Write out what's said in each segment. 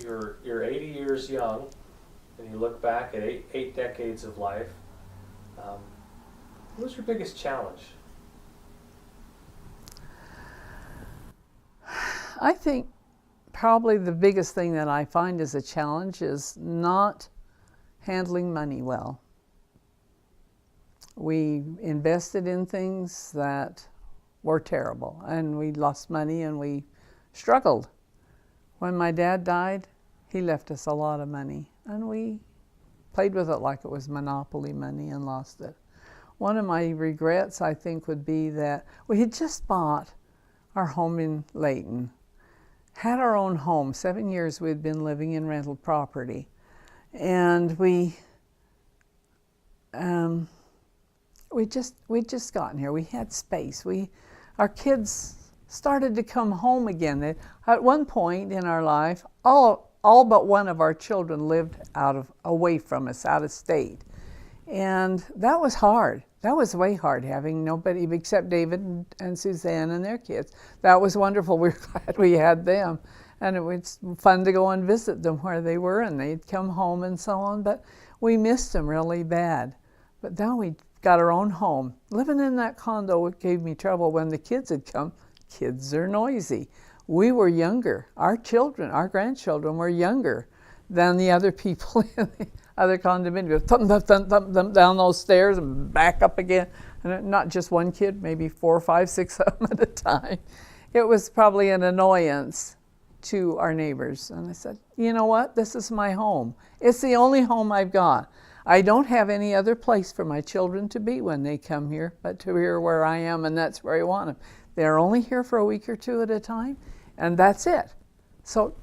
You're 80 years young, and you look back at eight decades of life. Um, what was your biggest challenge? I think probably the biggest thing that I find as a challenge is not handling money well. We invested in things that were terrible, and we lost money and we struggled. When my dad died, he left us a lot of money, and we played with it like it was monopoly money and lost it. One of my regrets, I think, would be that we had just bought our home in Layton, had our own home. 7 years we'd been living in rental property, and we'd just gotten here. We had space. Our kids started to come home again. At one point in our life, all but one of our children lived away from us, out of state. And that was hard. That was way hard, having nobody except David and Suzanne and their kids. That was wonderful. We were glad we had them. And it was fun to go and visit them where they were, and they'd come home and so on. But we missed them really bad. But now we got our own home. Living in that condo, it gave me trouble when the kids had come. Kids are noisy. We were younger. Our grandchildren were younger than the other people in the other condominiums. Thump, thump, thump, thump, thump down those stairs and back up again. And not just one kid, maybe 4, 5, 6 of them at a time. It was probably an annoyance to our neighbors. And I said, you know what? This is my home. It's the only home I've got. I don't have any other place for my children to be when they come here, but to here where I am, and that's where I want them. They're only here for a week or two at a time, and that's it. So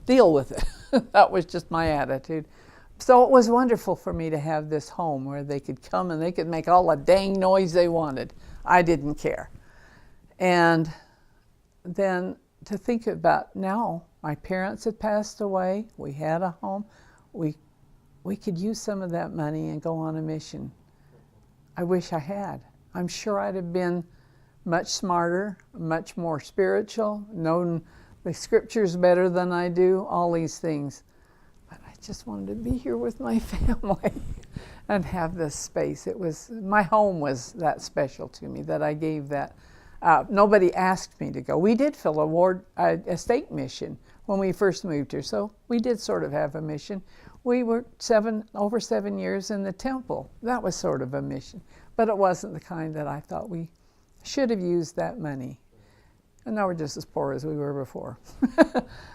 deal with it. That was just my attitude. So it was wonderful for me to have this home where they could come and they could make all the dang noise they wanted. I didn't care. And then to think about now, my parents had passed away. We had a home. We could use some of that money and go on a mission. I wish I had. I'm sure I'd have been much smarter, much more spiritual, known the scriptures better than I do, all these things. But I just wanted to be here with my family and have this space. My home was that special to me that I gave that. Nobody asked me to go. We did fill a state mission when we first moved here, so we did sort of have a mission. We were over 7 years in the temple. That was sort of a mission, but it wasn't the kind that I thought we should have used that money. And now we're just as poor as we were before.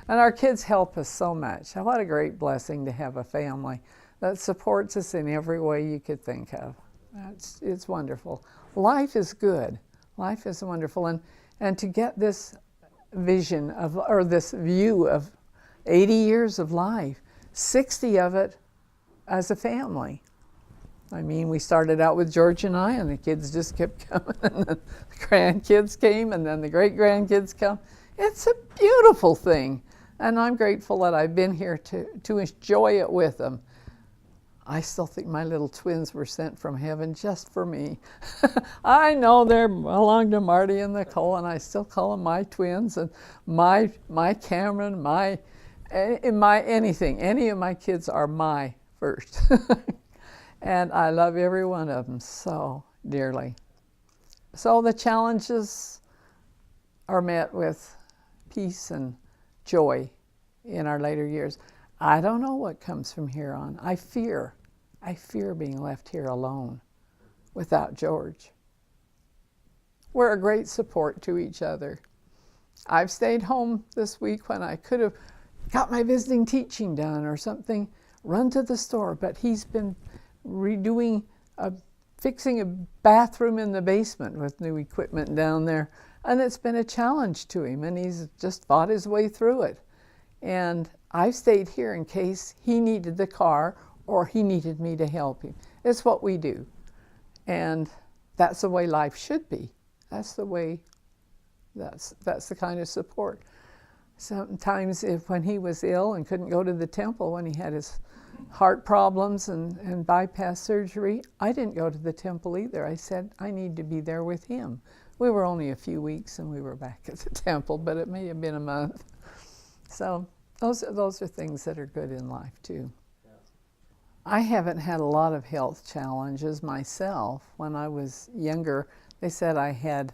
And our kids help us so much. What a great blessing to have a family that supports us in every way you could think of. It's wonderful. Life is good. Life is wonderful. And to get this vision or this view of 80 years of life, 60 of it as a family. I mean, we started out with George and I, and the kids just kept coming, and then the grandkids came, and then the great-grandkids come. It's a beautiful thing, and I'm grateful that I've been here to enjoy it with them. I still think my little twins were sent from heaven just for me. I know they belong to Marty and Nicole, and I still call them my twins, and my Cameron, anything. Any of my kids are my first. And I love every one of them so dearly. So the challenges are met with peace and joy in our later years. I don't know what comes from here on. I fear being left here alone without George. We're a great support to each other. I've stayed home this week when I could have got my visiting teaching done or something, run to the store, but he's been fixing a bathroom in the basement with new equipment down there, and it's been a challenge to him, and he's just fought his way through it. And I've stayed here in case he needed the car or he needed me to help him. It's what we do, and that's the way life should be. That's the kind of support. Sometimes when he was ill and couldn't go to the temple, when he had his heart problems and bypass surgery, I didn't go to the temple either. I said, I need to be there with him. We were only a few weeks and we were back at the temple, but it may have been a month. So Those are things that are good in life too. Yeah. I haven't had a lot of health challenges myself. When I was younger, they said I had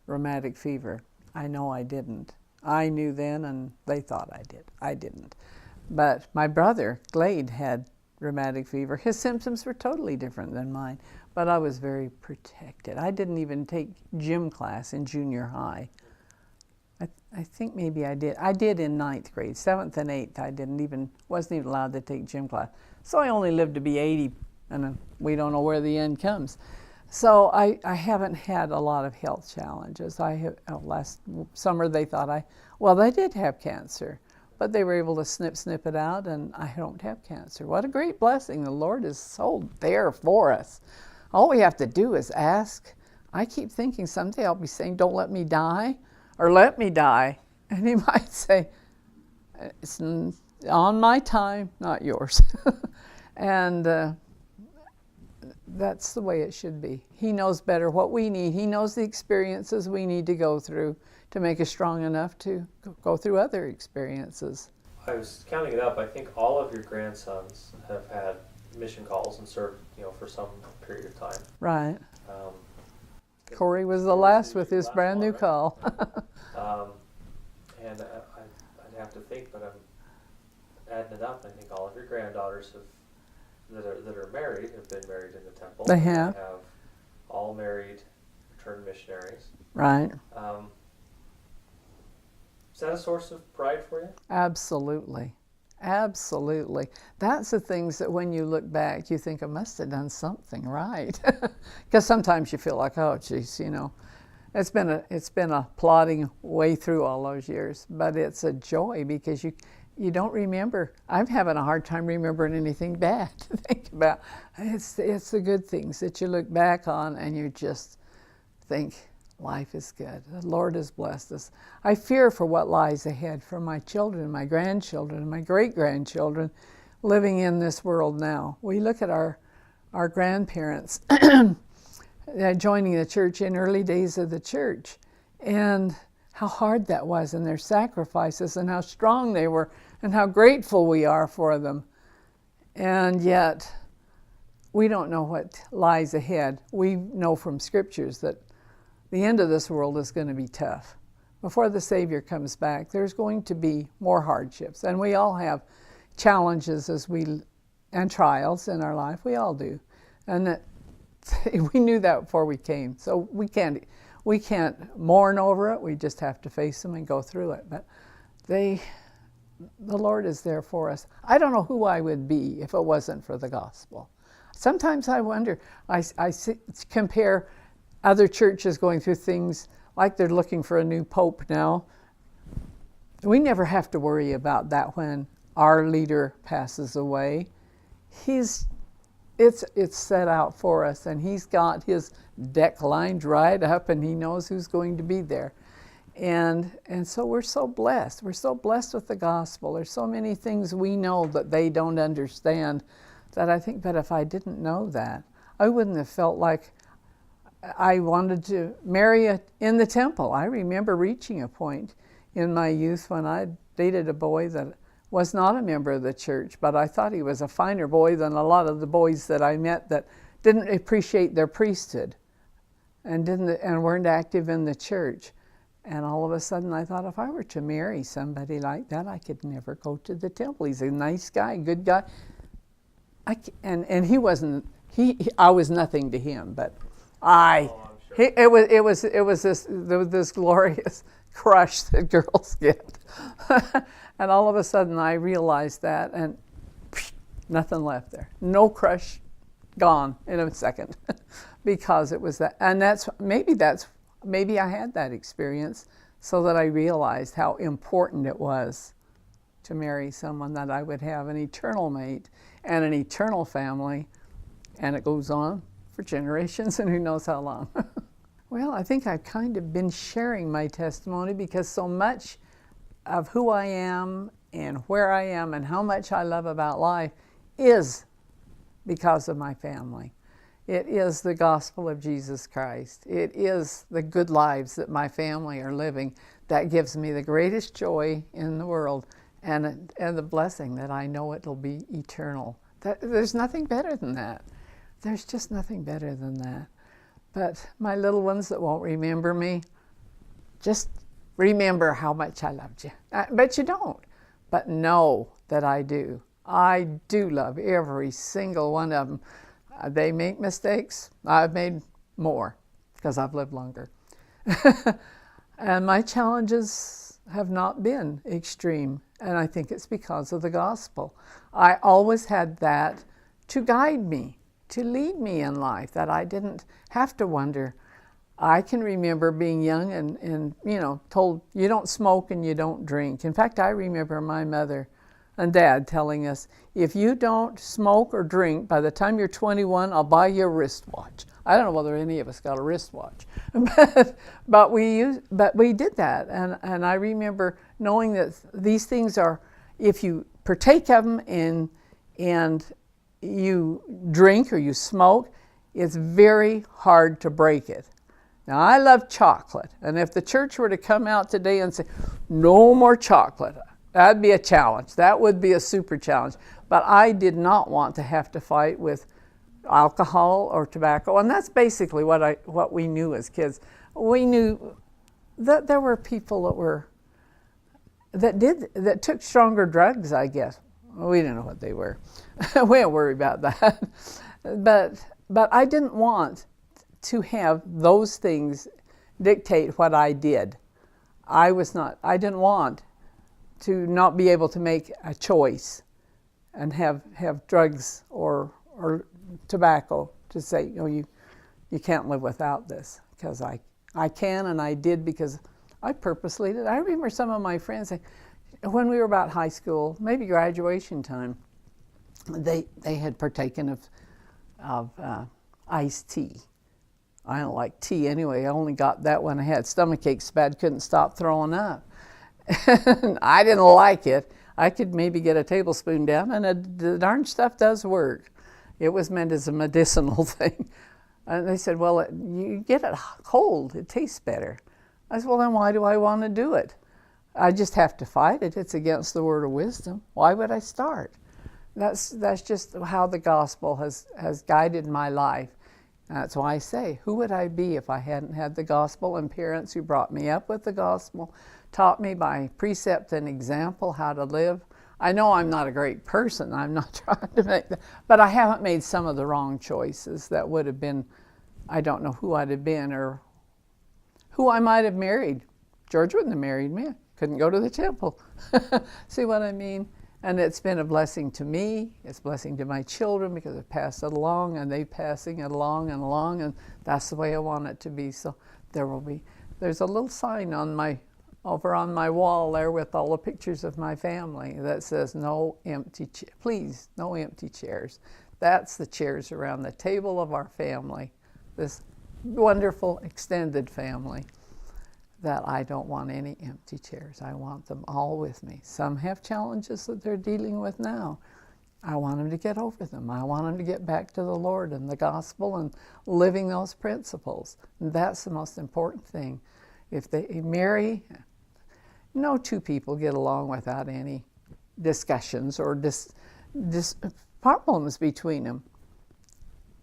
rheumatic fever. I know I didn't. I knew then, and they thought I did. I didn't. But my brother, Glade, had rheumatic fever. His symptoms were totally different than mine, but I was very protected. I didn't even take gym class in junior high. I think maybe I did. I did in 9th grade. 7th and 8th, I wasn't even allowed to take gym class. So I only lived to be 80, and we don't know where the end comes. So I haven't had a lot of health challenges. Last summer they thought they did have cancer, but they were able to snip it out, and I don't have cancer. What a great blessing. The Lord is so there for us. All we have to do is ask. I keep thinking someday I'll be saying, don't let me die, or let me die. And he might say, it's on my time, not yours. And that's the way it should be. He knows better what we need. He knows the experiences we need to go through to make us strong enough to go through other experiences. I was counting it up. I think all of your grandsons have had mission calls and served, for some period of time. Right. Corey was the last with his brand new call. And I'd have to think, but I'm adding it up. I think all of your granddaughters that are married have been married in the temple. They have. They have all married returned missionaries. Right. Is that a source of pride for you? Absolutely. Absolutely. That's the things that when you look back, you think I must have done something right. Because sometimes you feel like, oh, geez, it's been a plodding way through all those years. But it's a joy because you don't remember. I'm having a hard time remembering anything bad to think about. It's the good things that you look back on and you just think, life is good. The Lord has blessed us. I fear for what lies ahead for my children, my grandchildren, and my great-grandchildren living in this world now. We look at our grandparents joining the church in early days of the church, and how hard that was, and their sacrifices, and how strong they were, and how grateful we are for them. And yet, we don't know what lies ahead. We know from scriptures that the end of this world is going to be tough. Before the Savior comes back, there's going to be more hardships. And we all have challenges and trials in our life. We all do. And we knew that before we came. So we can't mourn over it. We just have to face them and go through it. But the Lord is there for us. I don't know who I would be if it wasn't for the gospel. Sometimes I wonder, I compare other churches going through things like they're looking for a new pope now. We never have to worry about that when our leader passes away. It's set out for us, and he's got his deck lined right up, and he knows who's going to be there. And so we're so blessed. We're so blessed with the gospel. There's so many things we know that they don't understand that I think, but if I didn't know that, I wouldn't have felt like I wanted to marry in the temple. I remember reaching a point in my youth when I dated a boy that was not a member of the church, but I thought he was a finer boy than a lot of the boys that I met that didn't appreciate their priesthood and weren't active in the church. And all of a sudden I thought, if I were to marry somebody like that, I could never go to the temple. He's a nice guy, good guy. And he wasn't. I was nothing to him, but it was this glorious crush that girls get. And all of a sudden I realized that, and nothing left there. No crush, gone in a second, because it was that. And maybe I had that experience so that I realized how important it was to marry someone that I would have an eternal mate and an eternal family, and it goes on for generations and who knows how long. Well, I think I've kind of been sharing my testimony because so much of who I am and where I am and how much I love about life is because of my family. It is the gospel of Jesus Christ. It is the good lives that my family are living that gives me the greatest joy in the world. and the blessing that I know it'll be eternal. There's nothing better than that. There's just nothing better than that. But my little ones that won't remember me, just remember how much I loved you. But you don't. But know that I do. I do love every single one of them. They make mistakes. I've made more because I've lived longer. And my challenges have not been extreme. And I think it's because of the gospel. I always had that to guide me, to lead me in life, that I didn't have to wonder. I can remember being young and told, you don't smoke and you don't drink. In fact, I remember my mother and Dad telling us, if you don't smoke or drink, by the time you're 21, I'll buy you a wristwatch. I don't know whether any of us got a wristwatch, but we did that. And I remember knowing that these things are, if you partake of them and you drink or you smoke, it's very hard to break it. Now, I love chocolate, and if the church were to come out today and say, no more chocolate, that'd be a challenge. That would be a super challenge. But I did not want to have to fight with alcohol or tobacco, and that's basically what we knew as kids. We knew that there were people that took stronger drugs, I guess. We didn't know what they were. We don't worry about that. But I didn't want to have those things dictate what I did. I didn't want to not be able to make a choice and have drugs or tobacco to say, you can't live without this, because I can, and I did because I purposely did. I remember some of my friends saying, when we were about high school, maybe graduation time, they had partaken of iced tea. I don't like tea anyway. I only got that when I had stomach aches bad, couldn't stop throwing up. I didn't like it. I could maybe get a tablespoon down, and the darn stuff does work. It was meant as a medicinal thing. And they said, well, you get it cold, it tastes better. I said, well, then why do I want to do it? I just have to fight it. It's against the word of wisdom. Why would I start? That's just how the gospel has guided my life. That's why I say, who would I be if I hadn't had the gospel and parents who brought me up with the gospel, taught me by precept and example how to live? I know I'm not a great person. I'm not trying to make that, but I haven't made some of the wrong choices that would have been, I don't know who I'd have been or who I might have married. George wouldn't have married me. Couldn't go to the temple. See what I mean? And it's been a blessing to me. It's a blessing to my children because I've passed it along, and they're passing it along and along, and that's the way I want it to be. So there's a little sign over on my wall there with all the pictures of my family that says, no empty please, no empty chairs. That's the chairs around the table of our family, this wonderful extended family, that I don't want any empty chairs. I want them all with me. Some have challenges that they're dealing with now. I want them to get over them. I want them to get back to the Lord and the gospel and living those principles. And that's the most important thing. If they marry, no two people get along without any discussions or problems between them.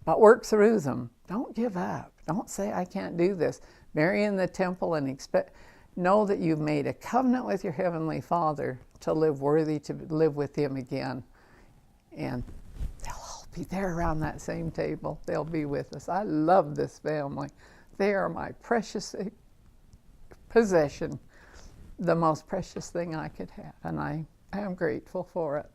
But work through them. Don't give up. Don't say, I can't do this. Marry in the temple and know that you've made a covenant with your Heavenly Father to live worthy to live with Him again. And they'll all be there around that same table. They'll be with us. I love this family. They are my precious possession, the most precious thing I could have. And I am grateful for it.